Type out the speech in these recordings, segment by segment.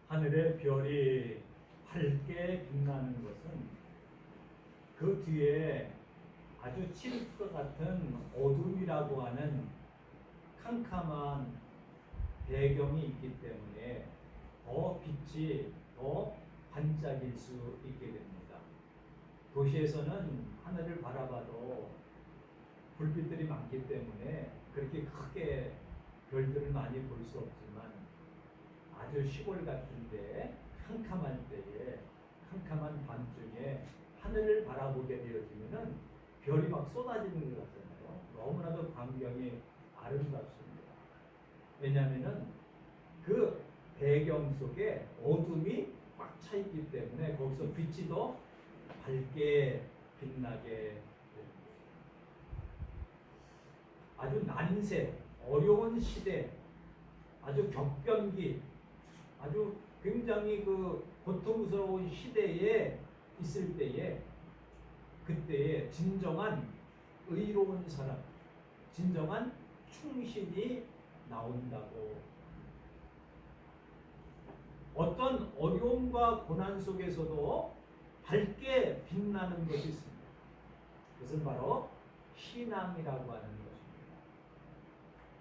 하늘의 별이 밝게 빛나는 것은 그 뒤에 아주 칠흑과 같은 어둠이라고 하는 캄캄한 배경이 있기 때문에 더 빛이 더 반짝일 수 있게 됩니다. 도시에서는 하늘을 바라봐도 불빛들이 많기 때문에 그렇게 크게 별들을 많이 볼 수 없지만 아주 시골 같은데 캄캄한 때에 캄캄한 밤중에 하늘을 바라보게 되어지면은 별이 막 쏟아지는 것 같잖아요. 너무나도 광경이 아름답습니다. 왜냐하면은 그 배경 속에 어둠이 꽉 차 있기 때문에 거기서 빛이 더 밝게 빛나게 됩니다. 아주 난세, 어려운 시대, 아주 격변기, 아주 굉장히 그 고통스러운 시대에 있을 때에 그때에 진정한 의로운 사람, 진정한 충신이 나온다고. 어떤 어려움과 고난 속에서도 밝게 빛나는 것이 있습니다. 그것은 바로 신앙이라고 하는 것입니다.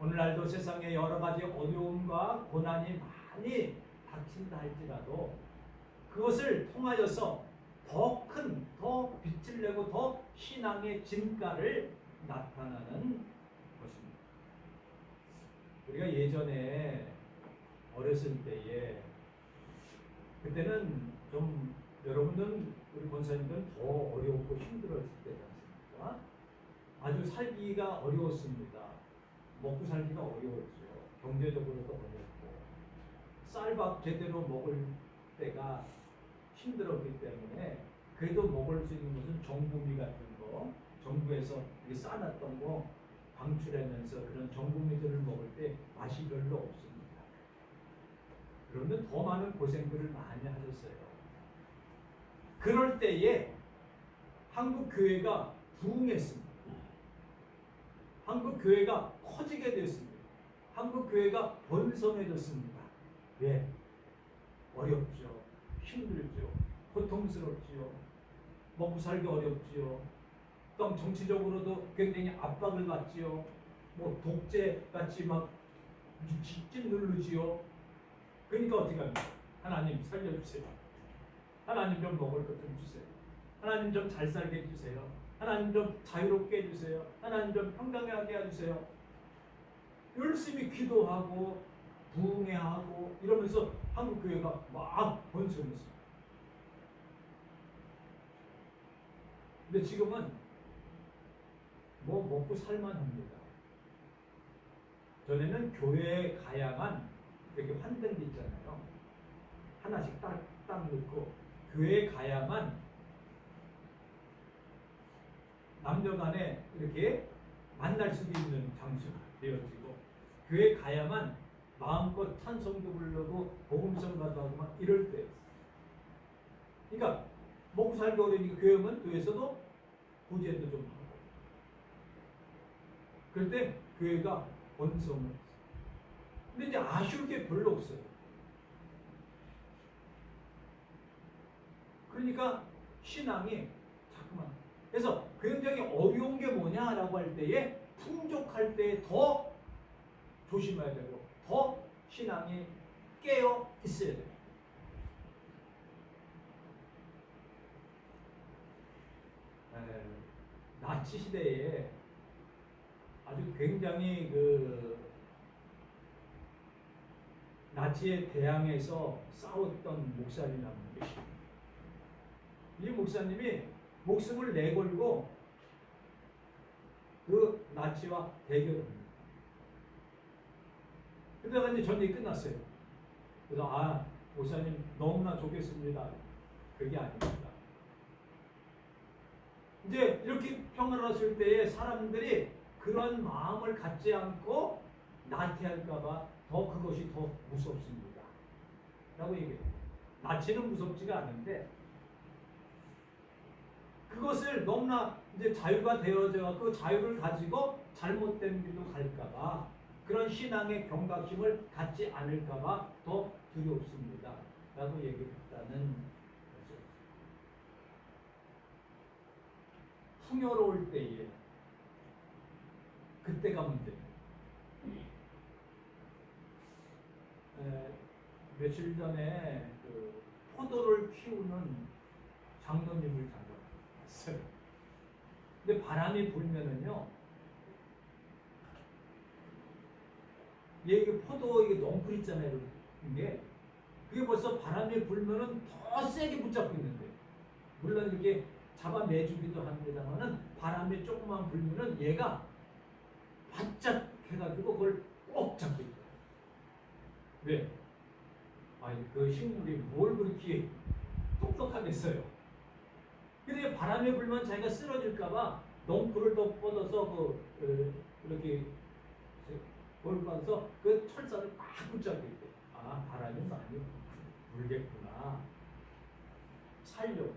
오늘날도 세상에 여러 가지 어려움과 고난이 많이 닥친다 할지라도 그것을 통하여서 더 큰, 더 빛을 내고 더 신앙의 진가를 나타나는 것입니다. 우리가 예전에 어렸을 때에 그때는 좀 여러분들은 우리 권사님들은 더 어려웠고 힘들었을 때지 않습니까? 아주 살기가 어려웠습니다. 먹고 살기가 어려웠죠. 경제적으로도 어렵고 쌀밥 제대로 먹을 때가 힘들었기 때문에 그래도 먹을 수 있는 것은 정부미 같은 거, 정부에서 싸놨던 거 방출하면서 그런 정부미들을 먹을 때 맛이 별로 없습니다. 그러면 더 많은 고생들을 많이 하셨어요. 그럴 때에 한국 교회가 부흥했습니다. 한국 교회가 커지게 됐습니다. 한국 교회가 번성해졌습니다. 왜? 어렵죠. 힘들죠. 고통스럽지요. 먹고 살기 어렵지요. 또 정치적으로도 굉장히 압박을 받지요. 뭐 독재같이 막 직진 누르지요. 그러니까 어떻게 합니까? 하나님 살려주세요. 하나님 좀 먹을 것 좀 주세요. 하나님 좀 잘 살게 해주세요. 하나님 좀 자유롭게 해주세요. 하나님 좀 평강하게 해주세요. 열심히 기도하고 부흥회하고 이러면서 한국교회가 막 번성했어요. 근데 지금은 뭐 먹고 살만합니다. 전에는 교회에 가야만 이렇게 환등기 있잖아요. 하나씩 딱 넣고 교회에 가야만 남녀간에 이렇게 만날 수 있는 장소가 되어지고 교회에 가야만 마음껏 찬송도 부르고 복음성가도 하고 막 이럴 때였어요. 그러니까 먹고 살기 어려우니까 교회 오면 교회에서도 구제도 좀 하고 그럴 때 교회가 번성을 했어요. 근데 이제 아쉬울 게 별로 없어요. 그러니까 신앙이 자꾸만 그래서 굉장히 어려운 게 뭐냐라고 할 때에 풍족할 때에 더 조심해야 되고 더 신앙이 깨어 있어야 돼요. 나치 시대에 아주 굉장히 그 나치에 대항해서 싸웠던 목사님이라는 분이 계십니다. 이 목사님이 목숨을 내걸고 그 나치와 대결합니다. 그러다가 이제 전쟁이 끝났어요. 그래서 목사님 너무나 좋겠습니다. 그게 아닙니다. 이제 이렇게 평안했을 때에 사람들이 그런 마음을 갖지 않고 나태할까봐 더 그것이 더 무섭습니다. 라고 얘기해요. 나치는 무섭지가 않은데 그것을 너무나 이제 자유가 되어져 그 자유를 가지고 잘못된 길로 갈까봐 그런 신앙의 경각심을 갖지 않을까봐 더 두렵습니다. 라고 얘기했다는 거죠. 풍요로울 때에 그때가 문제입니다. 며칠 전에 그 포도를 키우는 장로님을 잠깐 봤어요. 근데 바람이 불면은요, 이게 포도 이게 넝쿨 있잖아요. 이게 그게 벌써 바람이 불면은 더 세게 붙잡고 있는데, 물론 이렇게 잡아내주기도 합니다만은 바람이 조금만 불면은 얘가 바짝 해가지고 그걸 꼭 잡고 있어요. 왜? 아니 그 식물이 뭘 그렇게 똑똑하겠어요. 근데 바람이 불면 자기가 쓰러질까봐 넝쿨을 더 뻗어서 이렇게 볼 받아서 그 철사를 막 붙잡고 있대. 아 바람이 많이 불겠구나. 살려고.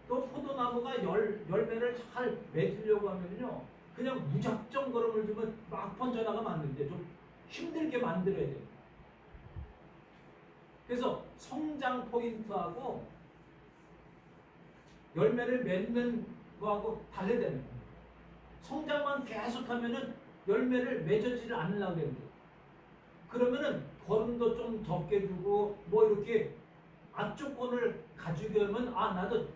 또 포도나무가 열매를 잘 맺으려고 하면요, 그냥 무작정 걸음을 주면 막 번져나가면 안 되는데 좀 힘들게 만들어야 됩니다. 그래서 성장 포인트하고 열매를 맺는 거하고 달라야 되는 거예요. 성장만 계속하면은 열매를 맺어지를 않으려고 되는데, 그러면은 걸음도 좀 덥게 주고 뭐 이렇게 앞조건을 가지고 하면 아 나도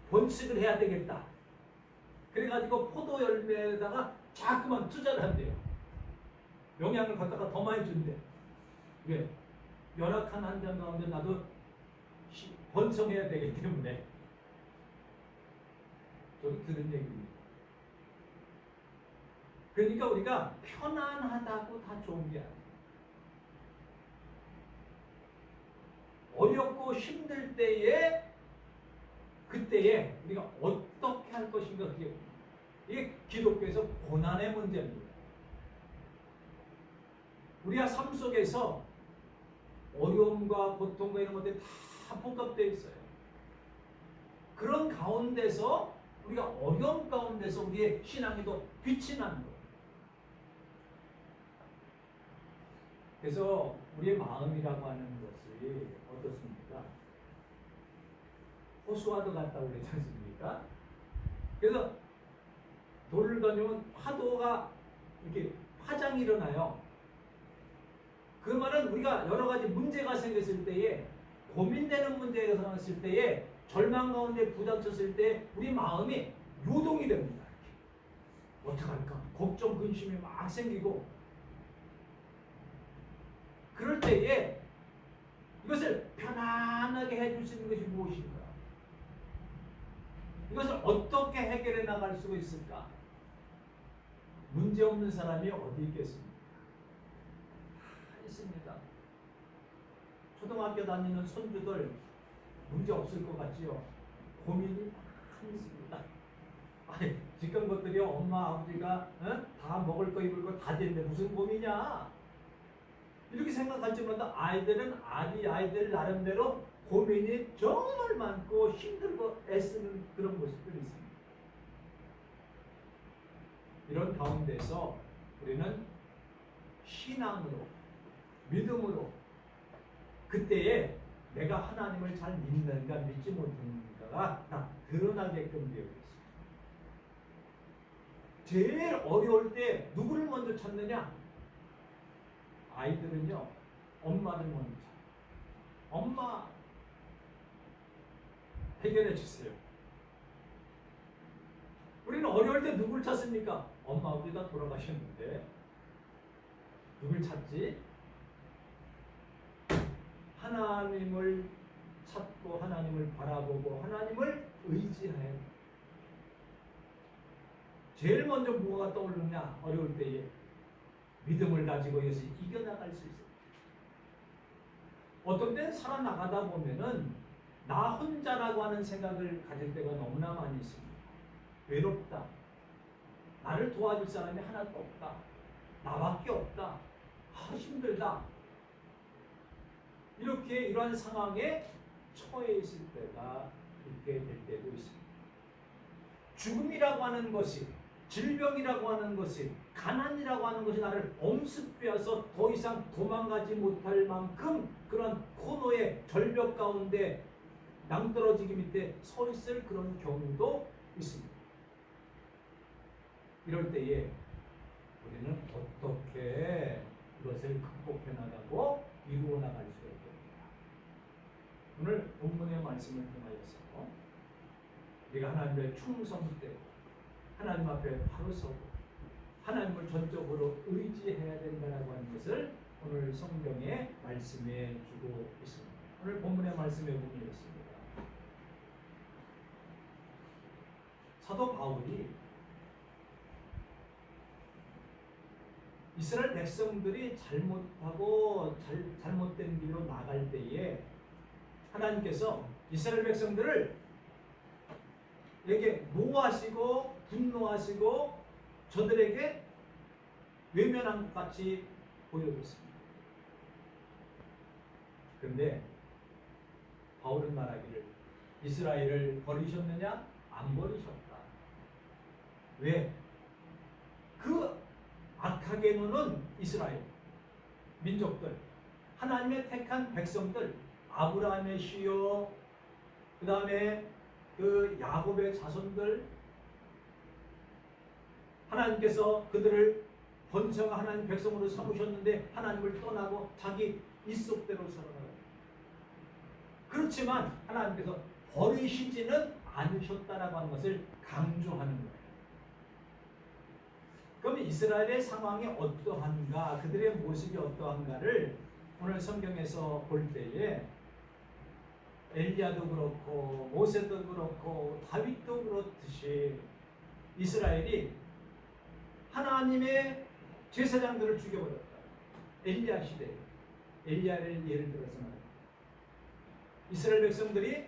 번식을 해야 되겠다. 그래가지고 포도 열매에다가 자꾸만 투자를 한대요. 영양을 갖다가 더 많이 준대. 왜? 열악한 환경 가운데 나도 번성해야 되기 때문에. 저도 들은 얘기입니다. 그러니까 우리가 편안하다고 다 좋은 게 아니에요. 어렵고 힘들 때에 그때에 우리가 어떻게 할 것인가, 그게 이게 기독교에서 고난의 문제입니다. 우리가 삶 속에서 어려움과 고통과 이런 것들이 다 복합되어 있어요. 그런 가운데서 우리가 어려움 가운데서 우리의 신앙이 더 빛이 나는 거예요. 그래서 우리의 마음이라고 하는 것이 어떻습니까? 호수와도 같다고 그러지 않습니까? 그래서 돌을 던지면 파도가 이렇게 파장이 일어나요. 그 말은 우리가 여러 가지 문제가 생겼을 때에, 고민되는 문제가 생겼을 때에, 절망 가운데 부닥쳤을 때 우리 마음이 요동이 됩니다. 이렇게. 어떡할까? 걱정, 근심이 막 생기고, 그럴 때에 이것을 편안하게 해줄 수 있는 것이 무엇인가? 이것을 어떻게 해결해 나갈 수가 있을까? 문제 없는 사람이 어디 있겠습니까? 다 있습니다. 초등학교 다니는 손주들 문제 없을 것 같지요? 고민이 많습니다. 아니, 지금 것들이 엄마 아버지가 다 먹을 거 입을 거 다 됐는데 무슨 고민이야? 이렇게 생각할 때마다 아이들은 아이들 나름대로 고민이 정말 많고 힘들고 애쓰는 그런 모습들이 있습니다. 이런 가운데서 우리는 신앙으로, 믿음으로 그때에 내가 하나님을 잘 믿는가 믿지 못하는가가 다 드러나게끔 되어 있습니다. 제일 어려울 때 누구를 먼저 찾느냐? 아이들은요, 엄마를 먼저 찾아요. 엄마 해결해 주세요. 우리는 어려울 때 누굴 찾습니까? 엄마 아버지가 돌아가셨는데 누굴 찾지? 하나님을 찾고 하나님을 바라보고 하나님을 의지해야 돼. 제일 먼저 뭐가 떠오르냐? 어려울 때에 믿음을 가지고 이것을 이겨나갈 수 있어요. 어떤 때는 살아나가다 보면은 나 혼자라고 하는 생각을 가질 때가 너무나 많이 있습니다. 외롭다. 나를 도와줄 사람이 하나도 없다. 나밖에 없다. 힘들다. 이렇게 이러한 상황에 처해 있을 때가 있게 될 때도 있습니다. 죽음이라고 하는 것이 질병이라고 하는 것이, 가난이라고 하는 것이 나를 엄습되어서 더 이상 도망가지 못할 만큼 그런 코너의 절벽 가운데 낭떠러지기 밑에 서 있을 그런 경우도 있습니다. 이럴 때에 우리는 어떻게 이것을 극복해 나가고 이루어 나갈 수가 있겠습니까? 오늘 본문의 말씀을 통하여서 우리가 하나님의 충성되고 하나님 앞에 바로 서고 하나님을 전적으로 의지해야 된다라고 하는 것을 오늘 성경의 말씀에 주고 있습니다. 오늘 본문의 말씀에 보면 이렇습니다. 사도 바울이 이스라엘 백성들이 잘못하고 잘못된 길로 나갈 때에 하나님께서 이스라엘 백성들을 에게 노하시고 분노하시고 저들에게 외면한 것 같이 보여줬습니다. 그런데 바울은 말하기를 이스라엘을 버리셨느냐? 안 버리셨다. 왜? 그 악하게 노는 이스라엘 민족들, 하나님의 택한 백성들, 아브라함의 씨요, 그 다음에 그 야곱의 자손들, 하나님께서 그들을 번성한 하나님 백성으로 삼으셨는데 하나님을 떠나고 자기 입속대로 살아가요. 그렇지만 하나님께서 버리시지는 않으셨다라고 하는 것을 강조하는 거예요. 그럼 이스라엘의 상황이 어떠한가, 그들의 모습이 어떠한가를 오늘 성경에서 볼 때에 엘리야도 그렇고 모세도 그렇고 다윗도 그렇듯이 이스라엘이 하나님의 제사장들을 죽여버렸다. 엘리야 시대, 엘리야를 예를 들어서 말합니다. 이스라엘 백성들이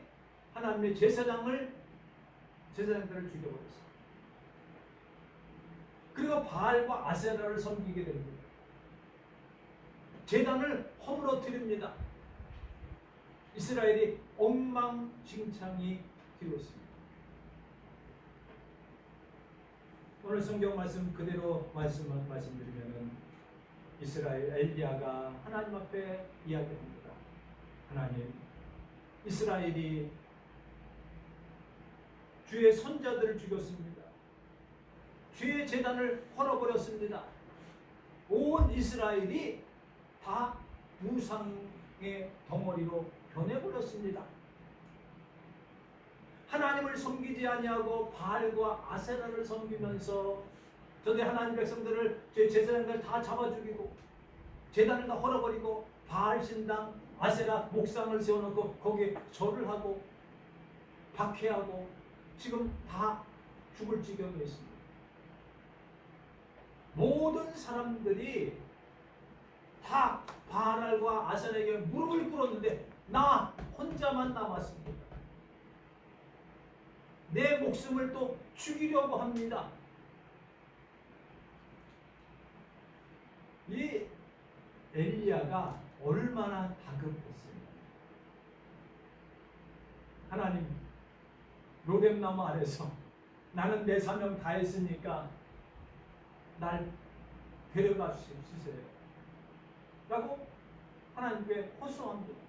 하나님의 제사장들을 죽여버렸어요. 그리고 바알과 아세라를 섬기게 됩니다. 제단을 허물어뜨립니다. 이스라엘이 엉망진창이 되었습니다. 오늘 성경 말씀 그대로 말씀드리면은 이스라엘 엘리야가 하나님 앞에 이야기합니다. 하나님, 이스라엘이 주의 선자들을 죽였습니다. 주의 제단을 헐어버렸습니다. 온 이스라엘이 다 우상의 덩어리로 변해버렸습니다. 하나님을 섬기지 아니하고 바알과 아세라를 섬기면서 저들 하나님 백성들을 제 제사장들 다 잡아 죽이고 제단을 다 헐어버리고 바알 신당 아세라 목상을 세워놓고 거기에 절을 하고 박해하고 지금 다 죽을 지경에 있습니다. 모든 사람들이 다 바알과 아세라에게 무릎을 꿇었는데 나 혼자만 남았습니다. 내 목숨을 또 죽이려고 합니다. 이 엘리야가 얼마나 다급했습니까? 하나님, 로뎀나무 아래서 나는 내 사명 다 했으니까 날 데려가 주세요 라고 하나님께 호소합니다.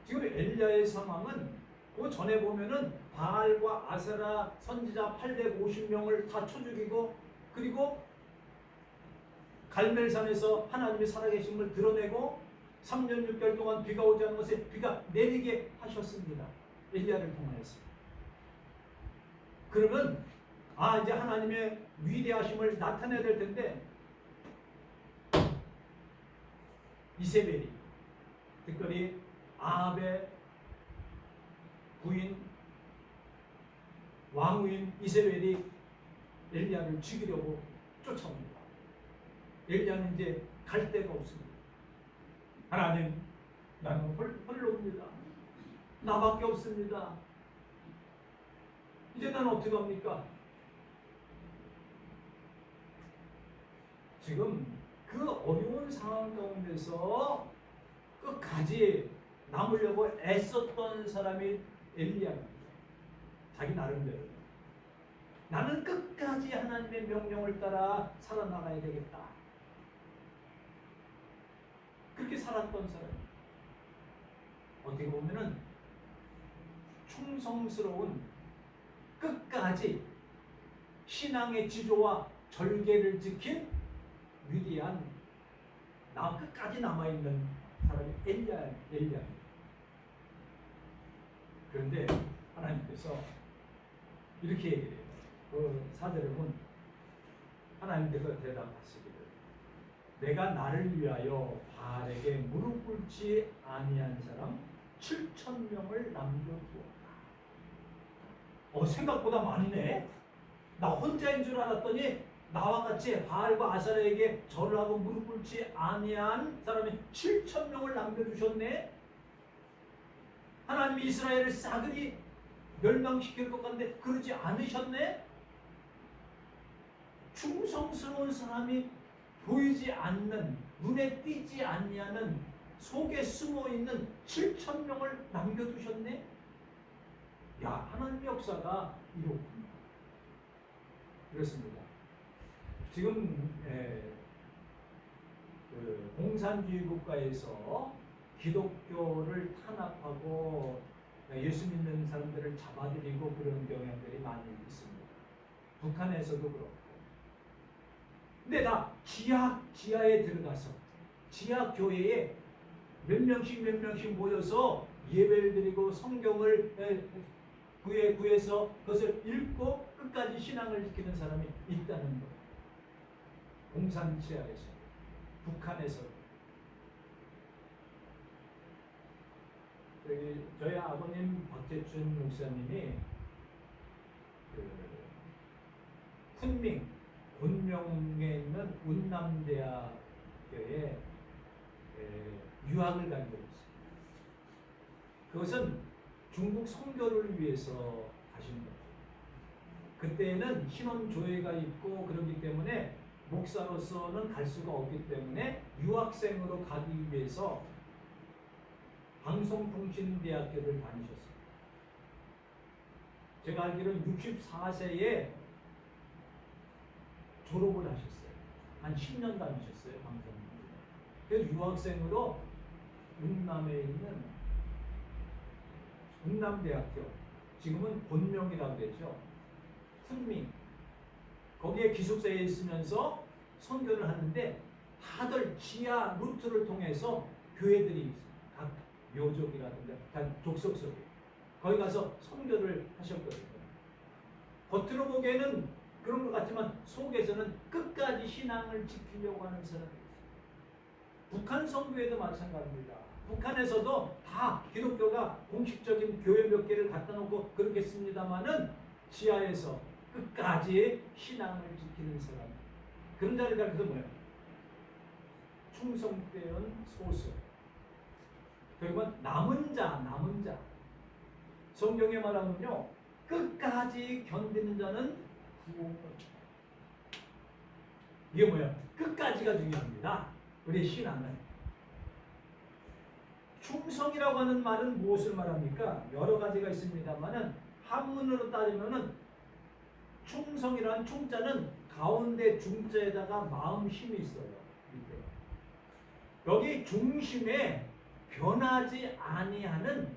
지금 엘리야의 상황은 그 전에 보면은 바알과 아세라 선지자 850명을 다 쳐 죽이고 그리고 갈멜산에서 하나님의 살아계심을 드러내고 3년 6개월 동안 비가 오지 않은 것에 비가 내리게 하셨습니다. 엘리야를 통하여서. 그러면 이제 하나님의 위대하심을 나타내야 될 텐데 이세벨이 특별히 아합의 부인 왕후인 이세벨이 엘리야를 죽이려고 쫓아옵니다. 엘리야는 이제 갈 데가 없습니다. 하나님, 나는 홀로입니다. 나밖에 없습니다. 이제 나는 어떻게 합니까? 지금 그 어려운 상황 가운데서 끝까지 남으려고 애썼던 사람이 엘리야입니다. 자기 나름대로. 나는 끝까지 하나님의 명령을 따라 살아나가야 되겠다. 그렇게 살았던 사람. 어떻게 보면은 충성스러운 끝까지 신앙의 지조와 절개를 지킨 위대한 끝까지 남아있는 사람이 엘리야. 그런데 하나님께서 이렇게 얘기해요. 그 4절에 보면 하나님께서 대답하시기를 내가 나를 위하여 바알에게 무릎 꿇지 아니한 사람 7,000명을 남겨두었다. 생각보다 많네. 나 혼자인 줄 알았더니 나와 같이 바알과 아사라에게 절을 하고 무릎 꿇지 아니한 사람이 7,000명을 남겨두셨네. 하나님이 이스라엘을 싸그리 멸망시킬 것 같은데 그러지 않으셨네. 충성스러운 사람이 보이지 않는, 눈에 띄지 않냐는 속에 숨어있는 7,000명을 남겨두셨네. 야, 하나님의 역사가 이렇군요. 그렇습니다. 지금 그 공산주의 국가에서 기독교를 탄압하고 예수 믿는 사람들을 잡아들이고 그런 경향들이 많이 있습니다. 북한에서도 그렇고. 근데 다 지하에 들어가서 지하 교회에 몇 명씩 모여서 예배를 드리고 성경을 구해서 그것을 읽고 끝까지 신앙을 지키는 사람이 있다는 거예요. 공산지하에서, 북한에서. 저희 아버님 박재춘 목사님이 쿤밍 곤명에 있는 운남대학교에 유학을 간 적이 있습니다. 그것은 중국 선교를 위해서 가신 거예요. 그때는 신혼조회가 있고 그러기 때문에 목사로서는 갈 수가 없기 때문에 유학생으로 가기 위해서 방송통신대학교를 다니셨어요. 제가 알기로는 64세에 졸업을 하셨어요. 한 10년 다니셨어요. 방송통신. 그래서 유학생으로 운남에 있는 운남대학교, 지금은 본명이라고 되죠. 쿤밍. 거기에 기숙사에 있으면서 선교를 하는데 다들 지하 루트를 통해서 교회들이 있어요. 각 묘족이라든가 각 족속 속에 거기 가서 선교를 하셨거든요. 겉으로 보기에는 그런 것 같지만 속에서는 끝까지 신앙을 지키려고 하는 사람이 있어요. 북한 선교회도 마찬가지입니다. 북한에서도 다 기독교가 공식적인 교회 몇 개를 갖다 놓고 그렇겠습니다만은 지하에서 끝까지 신앙을 지키는 사람, 그런 자를 가르쳐서 뭐예요? 충성되은 소수. 결국은 남은 자. 성경에 말하면요, 끝까지 견디는 자는 구원을. 이게 뭐야? 끝까지가 중요합니다. 우리 신앙은. 충성이라고 하는 말은 무엇을 말합니까? 여러 가지가 있습니다만은 한문으로 따지면은 충성이라는 충자는 가운데 중자에다가 마음 힘이 있어요. 밑에. 여기 중심에 변하지 아니하는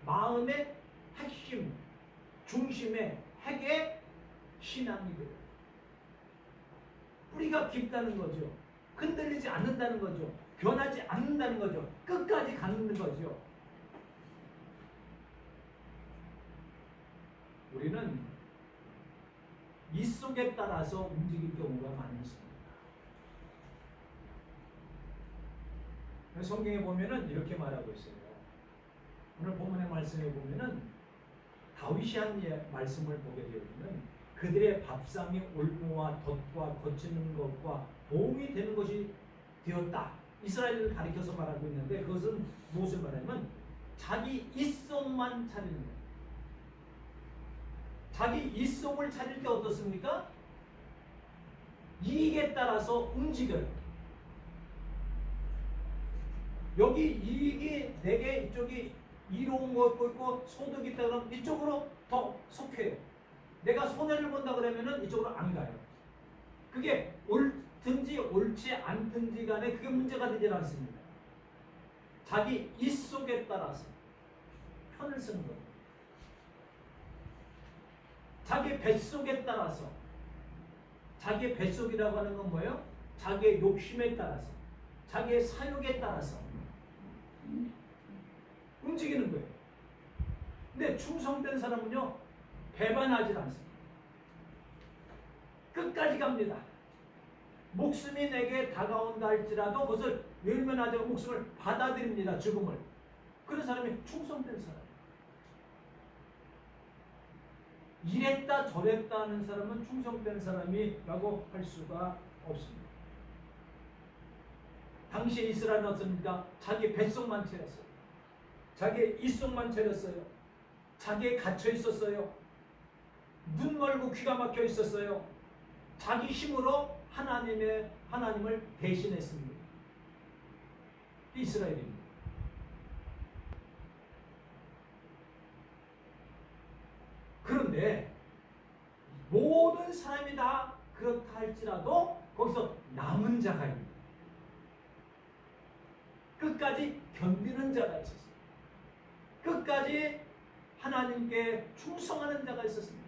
마음의 핵심, 중심의 핵의 신앙이 돼요. 뿌리가 깊다는 거죠. 흔들리지 않는다는 거죠. 변하지 않는다는 거죠. 끝까지 가는 거죠. 우리는 이 속에 따라서 움직일 경우가 많이 있습니다. 성경에 보면은 이렇게 말하고 있어요. 오늘 본문의 말씀에 보면은 다윗이 한 말씀을 보게 되면 그들의 밥상이 올무와 덫과 거치는 것과 도움이 되는 것이 되었다. 이스라엘을 가리켜서 말하고 있는데 그것은 무엇을 말하냐면 자기 이성만 차리는 거예요. 자기 이성을 차릴 때 어떻습니까? 이익에 따라서 움직여요. 여기 이익이 내게 이쪽이 이로운 것 있고 소득이 있다 그러면 이쪽으로 더 속해요. 내가 손해를 본다 그러면은 이쪽으로 안 가요. 그게 옳든지 옳지 않든지 간에 그게 문제가 되질 않습니다. 자기 이 속에 따라서 편을 쓰는 겁니다. 자기 뱃속에 따라서, 자기의 뱃속이라고 하는 건 뭐예요? 자기의 욕심에 따라서, 자기의 사욕에 따라서 움직이는 거예요. 근데 충성된 사람은요, 배반하지 않습니다. 끝까지 갑니다. 목숨이 내게 다가온다 할지라도 그것을 외면하지 않고 목숨을 받아들입니다. 죽음을. 그런 사람이 충성된 사람. 이랬다 저랬다 하는 사람은 충성된 사람이라고 할 수가 없습니다. 당시에 이스라엘은 어떻습니까? 자기 뱃속만 차렸어요. 자기 입속만 차렸어요. 자기에 갇혀 있었어요. 눈 멀고 귀가 막혀 있었어요. 자기 힘으로 하나님을 대신했습니다. 이스라엘입니다. 그런데 모든 사람이 다 그렇다 할지라도 거기서 남은 자가 있습니다. 끝까지 견디는 자가 있었어요. 끝까지 하나님께 충성하는 자가 있었습니다.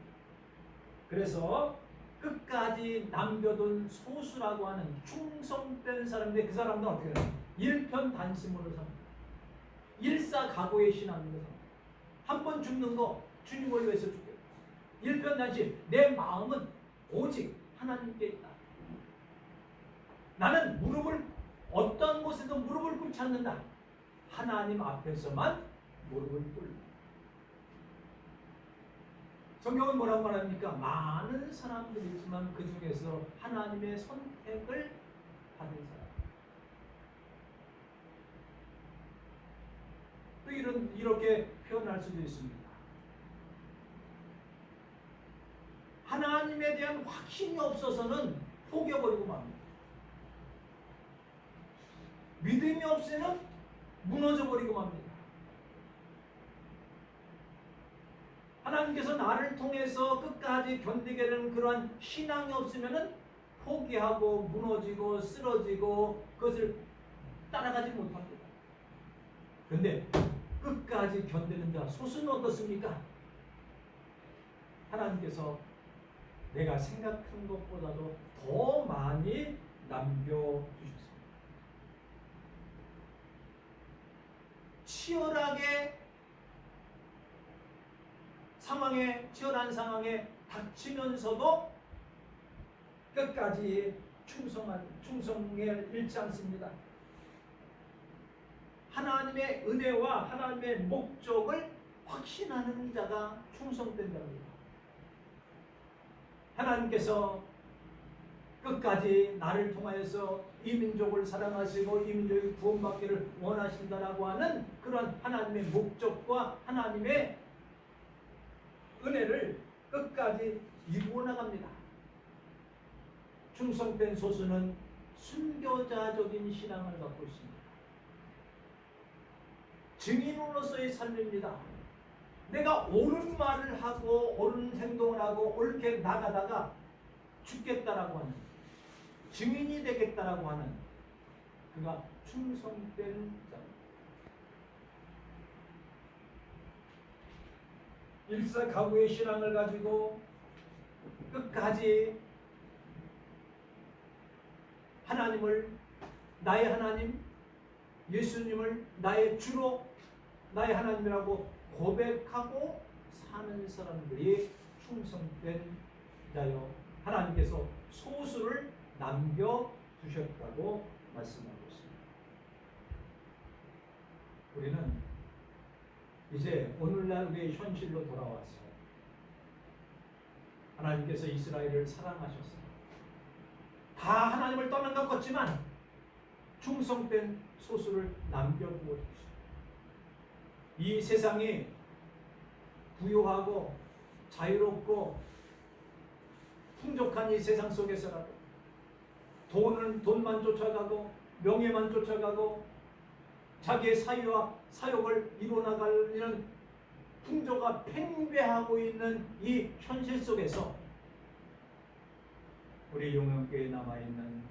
그래서 끝까지 남겨둔 소수라고 하는 충성된 사람인데 그 사람들은 어떻게 해요? 일편단심으로 삽니다. 일사각오의 신앙으로 삽니다. 한 번 죽는 거 주님을 위해서 죽겠다. 일편단심, 내 마음은 오직 하나님께 있다. 나는 어떤 곳에도 무릎을 꿇지 않는다. 하나님 앞에서만 무릎을 꿇는다. 성경은 뭐라고 말합니까? 많은 사람들이 있지만 그 중에서 하나님의 선택을 받은 사람. 또 이렇게 표현할 수도 있습니다. 하나님에 대한 확신이 없어서는 포기해버리고 맙니다. 믿음이 없으면 무너져버리고 맙니다. 하나님께서 나를 통해서 끝까지 견디게 되는 그러한 신앙이 없으면 포기하고 무너지고 쓰러지고 그것을 따라가지 못합니다. 그런데 끝까지 견디는 자 소수는 어떻습니까? 하나님께서 내가 생각한 것보다도 더 많이 남겨주셨습니다. 치열한 상황에 닥치면서도 끝까지 충성을 잃지 않습니다. 하나님의 은혜와 하나님의 목적을 확신하는 자가 충성된 자입니다. 하나님께서 끝까지 나를 통하여서 이 민족을 사랑하시고 이 민족이 구원받기를 원하신다라고 하는 그런 하나님의 목적과 하나님의 은혜를 끝까지 이루어 나갑니다. 충성된 소수는 순교자적인 신앙을 갖고 있습니다. 증인으로서의 삶입니다. 내가 옳은 말을 하고 옳은 행동을 하고 옳게 나가다가 죽겠다라고 하는, 증인이 되겠다라고 하는 그가 충성된 자입니다. 일사각오의 신앙을 가지고 끝까지 하나님을, 나의 하나님 예수님을 나의 주로 나의 하나님이라고 고백하고 사는 사람들이 충성된 자요, 하나님께서 소수를 남겨두셨다고 말씀하고 있습니다. 우리는 이제 오늘날 우리의 현실로 돌아왔어요. 하나님께서 이스라엘을 사랑하셨어요. 다 하나님을 떠난 것 같지만 충성된 소수를 남겨두어 주셨어요. 이 세상이 부유하고 자유롭고 풍족한 이 세상 속에서라도 돈만 쫓아가고 명예만 쫓아가고 자기의 사유와 사욕을 이루어나가려는 풍조가 팽배하고 있는 이 현실 속에서 우리 용영교회에 남아있는,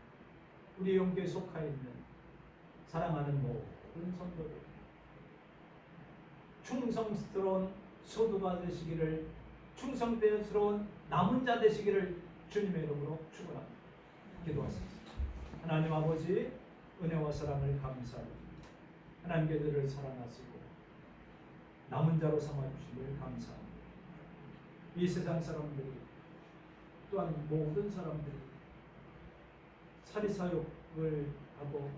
우리 용교회에 속하여 있는 사랑하는 모든 성도들, 충성스러운 소도가 되시기를, 충성스러운 남은 자 되시기를 주님의 이름으로 축원합니다. 기도하십시오. 하나님 아버지, 은혜와 사랑을 감사드립니다. 하나님 교회들을 사랑하시고 남은 자로 삼아주시길 감사합니다. 이 세상 사람들이, 또한 모든 사람들이 사리사욕을 하고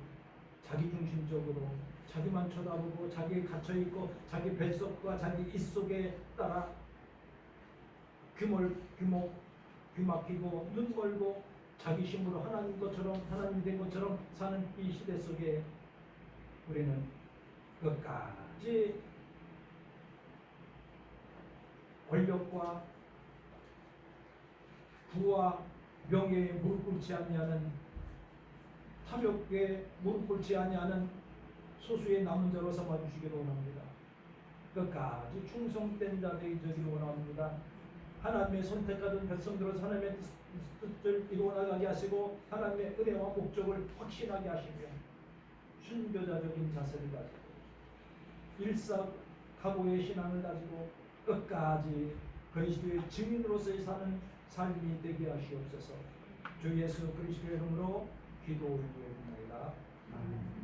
자기중심적으로 자기만 쳐다보고 자기에 갇혀있고 자기 뱃속과 자기 입속에 따라 귀 막히고 눈 멀고 자기 힘으로 하나님 것처럼, 하나님 된 것처럼 사는 이 시대 속에 우리는 끝까지 권력과 부와 명예에 무릎 꿇지 아니하는, 탐욕에 무릎 꿇지 아니하는 소수의 남은 자로 삼아주시기를 원합니다. 끝까지 충성된 자 되기를 원합니다. 하나님의 선택받은 백성들로서 하나님의 뜻을 이루어나가게 하시고 하나님의 은혜와 목적을 확신하게 하시며 순교자적인 자세를 가지고 일사각오의 신앙을 가지고 끝까지 그리스도의 증인으로서의 사는 삶이 되게 하시옵소서. 주 예수 그리스도의 이름으로 기도드리옵나이다. 아멘.